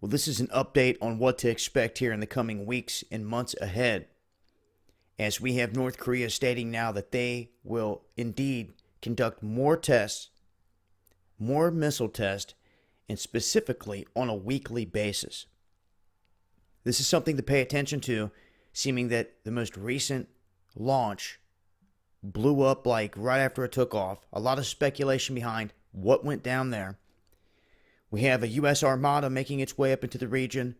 Well, this is an update on what to expect here in the coming weeks and months ahead, as we have North Korea stating now that they will indeed conduct more tests, more missile tests, and specifically on a weekly basis. This is something to pay attention to, seeming that the most recent launch blew up like right after it took off. A lot of speculation behind what went down there. We have a U.S. Armada making its way up into the region,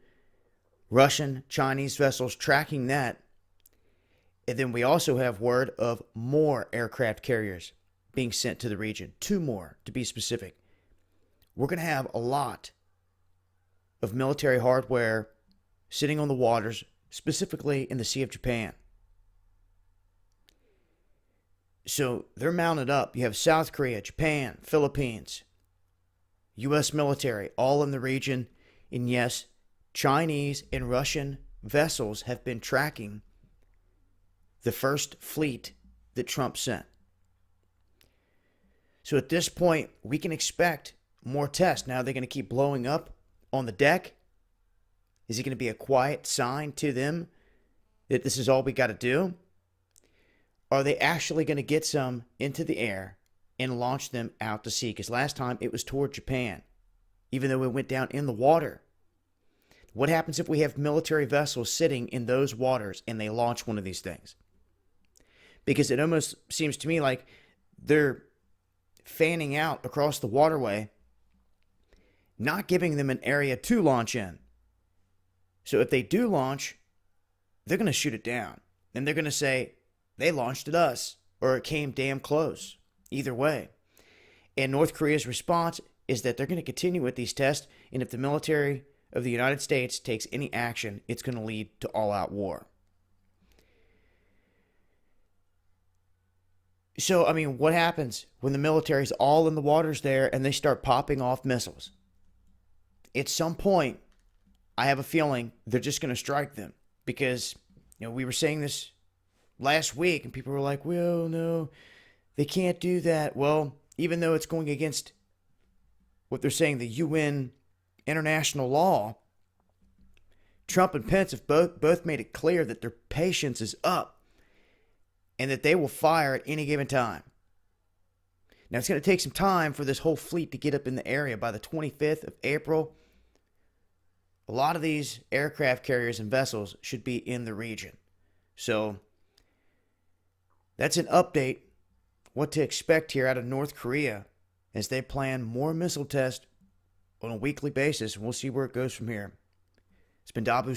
Russian, Chinese vessels tracking that. And then we also have word of more aircraft carriers being sent to the region. 2 more, to be specific. We're going to have a lot of military hardware sitting on the waters, specifically in the Sea of Japan. So they're mounted up. You have South Korea, Japan, Philippines, U.S. military, all in the region. And yes, Chinese and Russian vessels have been tracking the first fleet that Trump sent. So at this point, we can expect more tests. Now, they're going to keep blowing up on the deck. Is it going to be a quiet sign to them that this is all we got to do? Are they actually going to get some into the air and launch them out to sea? Because last time it was toward Japan, even though it went down in the water. What happens if we have military vessels sitting in those waters and they launch one of these things? Because it almost seems to me like they're fanning out across the waterway, not giving them an area to launch in. So if they do launch, they're going to shoot it down. And they're going to say, they launched at us, or it came damn close. Either way. And North Korea's response is that they're going to continue with these tests, and if the military of the United States takes any action, it's going to lead to all-out war. So, I mean, what happens when the military's all in the waters there and they start popping off missiles? At some point, I have a feeling they're just going to strike them. Because, we were saying this last week, and people were like, well, no, they can't do that. Well, even though it's going against what they're saying, the UN international law, Trump and Pence have both made it clear that their patience is up and that they will fire at any given time. Now, it's going to take some time for this whole fleet to get up in the area. By the 25th of April, a lot of these aircraft carriers and vessels should be in the region. So that's an update, what to expect here out of North Korea as they plan more missile tests on a weekly basis. We'll see where it goes from here. It's been Dabu.